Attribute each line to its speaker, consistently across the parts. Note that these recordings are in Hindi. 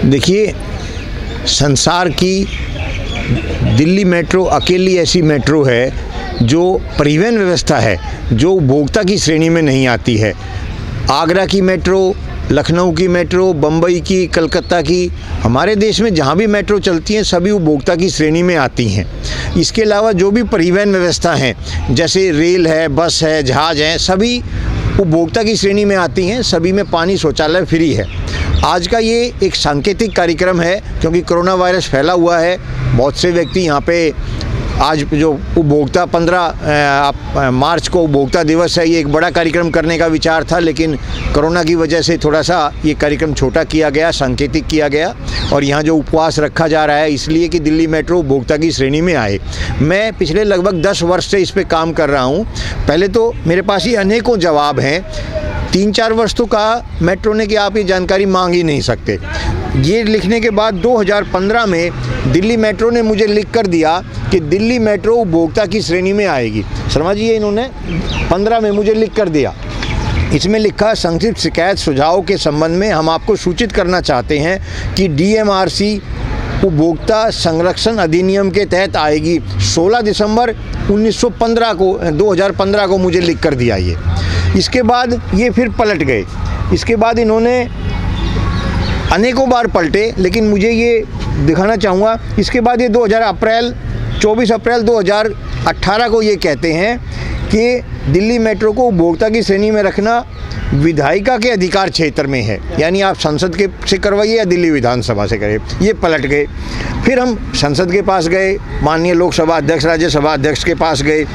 Speaker 1: देखिए, संसार की दिल्ली मेट्रो अकेली ऐसी मेट्रो है जो परिवहन व्यवस्था है जो उपभोक्ता की श्रेणी में नहीं आती है। आगरा की मेट्रो, लखनऊ की मेट्रो, बम्बई की, कलकत्ता की, हमारे देश में जहाँ भी मेट्रो चलती हैं सभी उपभोक्ता की श्रेणी में आती हैं। इसके अलावा जो भी परिवहन व्यवस्था हैं जैसे रेल है, बस है, जहाज़ हैं, सभी उपभोक्ता की श्रेणी में आती हैं। सभी में पानी, शौचालय फ्री है। आज का ये एक सांकेतिक कार्यक्रम है क्योंकि कोरोना वायरस फैला हुआ है। बहुत से व्यक्ति यहाँ पे आज जो उपभोक्ता 15 मार्च को उपभोक्ता दिवस है, ये एक बड़ा कार्यक्रम करने का विचार था, लेकिन कोरोना की वजह से थोड़ा सा ये कार्यक्रम छोटा किया गया, सांकेतिक किया गया। और यहाँ जो उपवास रखा जा रहा है इसलिए कि दिल्ली मेट्रो उपभोक्ता की श्रेणी में आए। मैं पिछले लगभग 10 वर्ष से इस पर काम कर रहा हूँ। पहले तो मेरे पास ये अनेकों जवाब हैं। 3-4 वर्ष तो कहा मेट्रो ने कि आप ये जानकारी मांग ही नहीं सकते। ये लिखने के बाद 2015 में दिल्ली मेट्रो ने मुझे लिख कर दिया कि दिल्ली मेट्रो उपभोक्ता की श्रेणी में आएगी। शर्मा जी, ये इन्होंने 15 में मुझे लिख कर दिया। इसमें लिखा, संक्षिप्त शिकायत सुझाव के संबंध में हम आपको सूचित करना चाहते हैं कि DMRC उपभोक्ता संरक्षण अधिनियम के तहत आएगी। 16 दिसंबर 2015 को मुझे लिख कर दिया ये। इसके बाद ये फिर पलट गए। इसके बाद इन्होंने अनेकों बार पलटे, लेकिन मुझे ये दिखाना चाहूँगा। इसके बाद ये 24 अप्रैल 2018 को ये कहते हैं कि दिल्ली मेट्रो को उपभोक्ता की श्रेणी में रखना विधायिका के अधिकार क्षेत्र में है, यानी आप संसद के से करवाइए या दिल्ली विधानसभा से करें। ये पलट गए। फिर हम संसद के पास गए, माननीय लोकसभा अध्यक्ष, राज्यसभा अध्यक्ष के पास गए।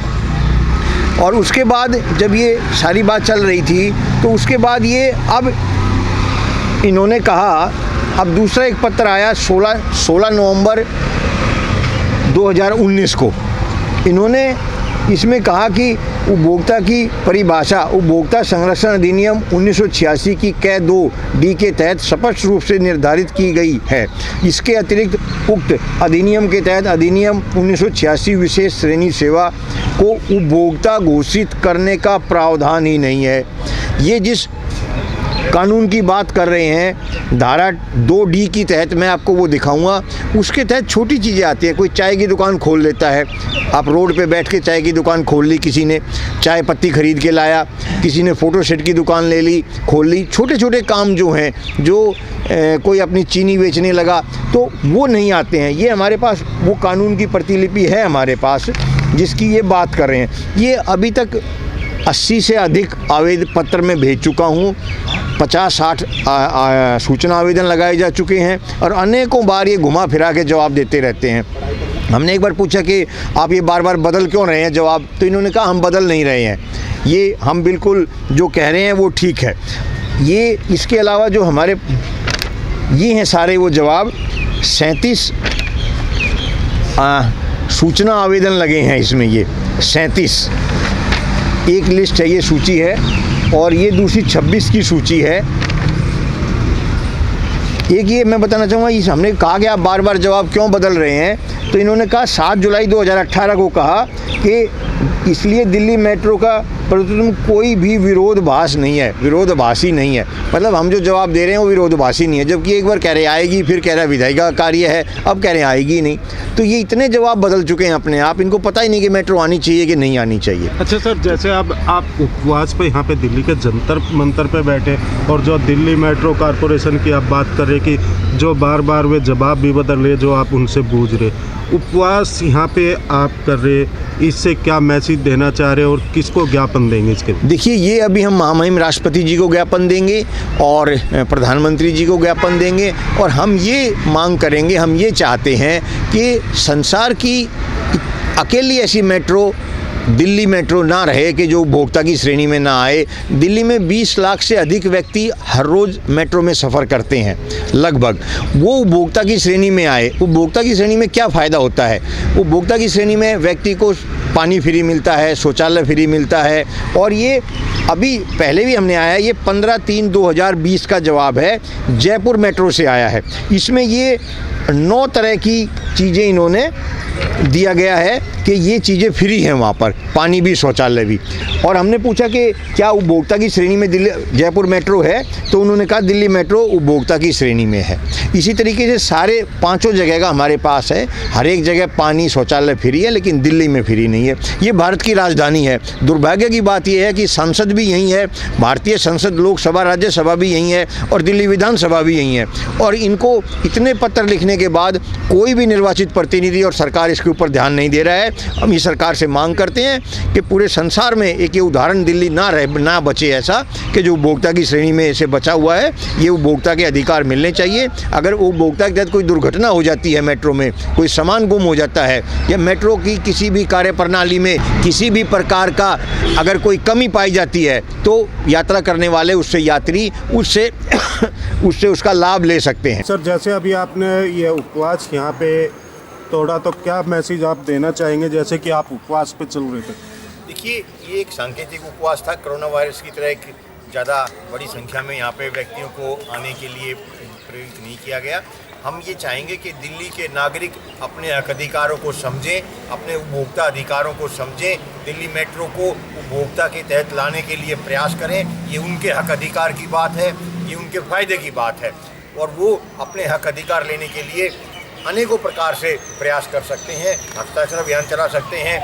Speaker 1: और उसके बाद जब ये सारी बात चल रही थी तो उसके बाद ये अब इन्होंने कहा, अब दूसरा एक पत्र आया 16 नवंबर 2019 को। इन्होंने इसमें कहा कि उपभोक्ता की परिभाषा उपभोक्ता संरक्षण अधिनियम 1986 की कै 2D के तहत स्पष्ट रूप से निर्धारित की गई है। इसके अतिरिक्त उक्त अधिनियम के तहत अधिनियम 1986 विशेष श्रेणी सेवा को उपभोक्ता घोषित करने का प्रावधान ही नहीं है। ये जिस कानून की बात कर रहे हैं, धारा 2D की तहत मैं आपको वो दिखाऊंगा। उसके तहत छोटी चीज़ें आती हैं। कोई चाय की दुकान खोल लेता है, आप रोड पे बैठ के चाय की दुकान खोल ली, किसी ने चाय पत्ती खरीद के लाया, किसी ने फ़ोटो सेट की दुकान ले ली, खोल ली। छोटे छोटे काम जो हैं, जो कोई अपनी चीनी बेचने लगा, तो वो नहीं आते हैं। ये हमारे पास वो कानून की प्रतिलिपि है हमारे पास जिसकी ये बात कर रहे हैं। ये अभी तक 80 से अधिक आवेदन पत्र में भेज चुका हूँ। 50-60 सूचना आवेदन लगाए जा चुके हैं और अनेकों बार ये घुमा फिरा के जवाब देते रहते हैं। हमने एक बार पूछा कि आप ये बार बार बदल क्यों रहे हैं जवाब, तो इन्होंने कहा हम बदल नहीं रहे हैं, ये हम बिल्कुल जो कह रहे हैं वो ठीक है। ये इसके अलावा जो हमारे ये हैं सारे वो जवाब, 37 सूचना आवेदन लगे हैं इसमें। ये 37 एक लिस्ट है, ये सूची है, और ये दूसरी 26 की सूची है। एक ये मैं बताना चाहूँगा, इस हमने कहा कि आप बार बार जवाब क्यों बदल रहे हैं, तो इन्होंने कहा 7 जुलाई 2018 को कहा कि इसलिए दिल्ली मेट्रो का प्रति कोई भी विरोधाभास नहीं है, विरोधाभासी नहीं है। मतलब हम जो जवाब दे रहे हैं वो विरोधाभासी नहीं है। जबकि एक बार कह रहे आएगी, फिर कह रहा विधायिका का कार्य है, अब कह रहे आएगी नहीं। तो ये इतने जवाब बदल चुके हैं अपने आप, इनको पता ही नहीं कि मेट्रो आनी चाहिए कि नहीं आनी चाहिए।
Speaker 2: अच्छा सर, जैसे अब आप उपवास पे यहाँ पे दिल्ली के जंतर मंतर पे बैठे और जो दिल्ली मेट्रो कॉरपोरेशन की आप बात कर रहे कि जो बार बार वे जवाब भी बदल रहे जो आप उनसे पूछ रहे, उपवास यहाँ पे आप कर रहे, इससे क्या मैसेज देना चाह रहे और किसको ज्ञापन देंगे इसके?
Speaker 1: देखिए, ये अभी हम महामहिम राष्ट्रपति जी को ज्ञापन देंगे और प्रधानमंत्री जी को ज्ञापन देंगे, और हम ये मांग करेंगे, हम ये चाहते हैं कि संसार की अकेली ऐसी मेट्रो दिल्ली मेट्रो ना रहे कि जो उपभोक्ता की श्रेणी में ना आए। दिल्ली में 20 लाख से अधिक व्यक्ति हर रोज़ मेट्रो में सफ़र करते हैं लगभग, वो उपभोक्ता की श्रेणी में आए। उपभोक्ता की श्रेणी में क्या फ़ायदा होता है? उपभोक्ता की श्रेणी में व्यक्ति को पानी फ्री मिलता है, शौचालय फ्री मिलता है, और ये अभी पहले भी हमने आया, ये 15/3/2020 का जवाब है, जयपुर मेट्रो से आया है। इसमें ये 9 तरह की चीज़ें इन्होंने दिया गया है कि ये चीज़ें फ्री हैं वहाँ पर। पर, पानी भी, शौचालय भी। और हमने पूछा कि क्या उपभोक्ता की श्रेणी में दिल्ली जयपुर मेट्रो है, तो उन्होंने कहा दिल्ली मेट्रो उपभोक्ता की श्रेणी में है। इसी तरीके से सारे पांचों जगह का हमारे पास है, हर एक जगह पानी, शौचालय फ्री है, लेकिन दिल्ली में फ्री नहीं है। ये भारत की राजधानी है। दुर्भाग्य की बात यह है कि संसद भी यहीं है, भारतीय संसद, लोकसभा, राज्यसभा भी यहीं है और दिल्ली विधानसभा भी यहीं है। और इनको इतने पत्र लिखने के बाद कोई भी निर्वाचित प्रतिनिधि और सरकार इसके ऊपर ध्यान नहीं दे रहा है। हम इस सरकार से मांग करते हैं कि पूरे संसार में एक ये उदाहरण दिल्ली ना बचे ऐसा कि जो उपभोक्ता की श्रेणी में ऐसे बचा हुआ है। ये उपभोक्ता के अधिकार मिलने चाहिए। अगर उपभोक्ता के तहत कोई दुर्घटना हो जाती है, मेट्रो में कोई सामान गुम हो जाता है, या मेट्रो की किसी भी कार्यप्रणाली में किसी भी प्रकार का अगर कोई कमी पाई जाती है, तो यात्रा करने वाले यात्री उससे उसका लाभ ले सकते हैं।
Speaker 2: सर, जैसे अभी आपने ये उपवास यहाँ पे तोड़ा, तो क्या मैसेज आप देना चाहेंगे, जैसे कि आप उपवास पे चल रहे थे?
Speaker 1: देखिए, ये एक सांकेतिक उपवास था। कोरोना वायरस की तरह एक ज़्यादा बड़ी संख्या में यहाँ पे व्यक्तियों को आने के लिए प्रेरित नहीं किया गया। हम ये चाहेंगे कि दिल्ली के नागरिक अपने हक अधिकारों को समझें, अपने उपभोक्ता अधिकारों को समझें, दिल्ली मेट्रो को उपभोक्ता के तहत लाने के लिए प्रयास करें। ये उनके हक अधिकार की बात है, ये उनके फ़ायदे की बात है, और वो अपने हक अधिकार लेने के लिए अनेकों प्रकार से प्रयास कर सकते हैं, हस्ताक्षर अभियान चला सकते हैं।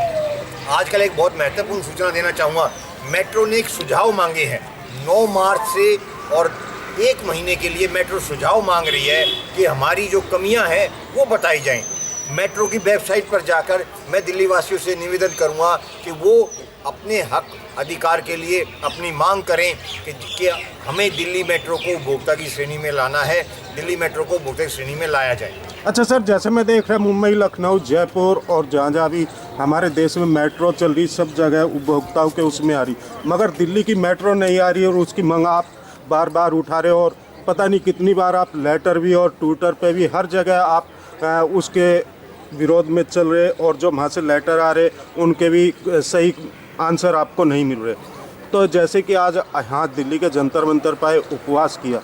Speaker 1: आजकल एक बहुत महत्वपूर्ण सूचना देना चाहूँगा। मेट्रो ने एक सुझाव मांगे हैं 9 मार्च से, और 1 महीने के लिए मेट्रो सुझाव मांग रही है कि हमारी जो कमियां हैं वो बताई जाएं। मेट्रो की वेबसाइट पर जाकर मैं दिल्ली वासियों से निवेदन करूंगा कि वो अपने हक अधिकार के लिए अपनी मांग करें कि हमें दिल्ली मेट्रो को उपभोक्ता की श्रेणी में लाना है, दिल्ली मेट्रो को उपभोक्ता की श्रेणी में लाया जाए।
Speaker 2: अच्छा सर, जैसे मैं देख रहा हूँ मुंबई, लखनऊ, जयपुर और जहाँ भी हमारे देश में मेट्रो चल रही, सब जगह उपभोक्ताओं के उसमें आ रही, मगर दिल्ली की मेट्रो नहीं आ रही, और उसकी मांग आप बार बार उठा रहे हो, और पता नहीं कितनी बार आप लेटर भी और ट्विटर पे भी हर जगह आप उसके विरोध में चल रहे, और जो वहाँ से लेटर आ रहे उनके भी सही आंसर आपको नहीं मिल रहे। तो जैसे कि आज यहाँ दिल्ली के जंतर मंतर पर उपवास किया,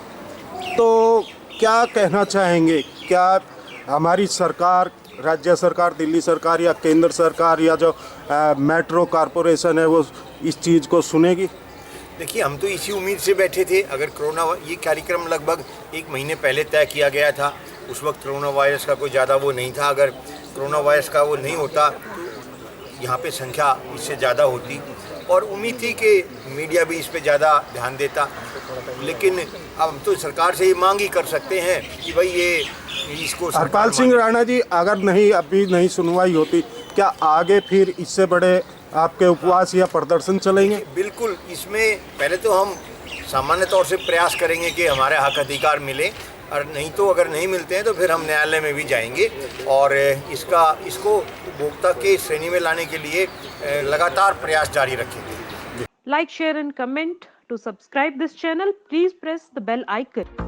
Speaker 2: तो क्या कहना चाहेंगे? क्या हमारी सरकार, राज्य सरकार, दिल्ली सरकार या केंद्र सरकार या जो मेट्रो कॉरपोरेशन है वो इस चीज़ को सुनेगी?
Speaker 1: देखिए, हम तो इसी उम्मीद से बैठे थे। अगर ये कार्यक्रम लगभग 1 महीने पहले तय किया गया था, उस वक्त कोरोना वायरस का कोई ज़्यादा वो नहीं था। अगर कोरोना वायरस का वो नहीं होता तो यहाँ पे संख्या इससे ज़्यादा होती, और उम्मीद थी कि मीडिया भी इस पे ज़्यादा ध्यान देता। लेकिन अब हम तो सरकार से ये मांग ही कर सकते हैं कि भाई इसको
Speaker 2: हरपाल सिंह राणा जी, अगर अभी नहीं सुनवाई होती, क्या आगे फिर इससे बड़े आपके उपवास या प्रदर्शन चलेंगे?
Speaker 1: बिल्कुल, इसमें पहले तो हम सामान्य तौर से प्रयास करेंगे कि हमारे हक अधिकार मिले, और नहीं तो अगर नहीं मिलते हैं तो फिर हम न्यायालय में भी जाएंगे, और इसको उपभोक्ता के श्रेणी में लाने के लिए लगातार प्रयास जारी रखेंगे।
Speaker 3: Like, share and comment. To subscribe this channel, please press the bell icon.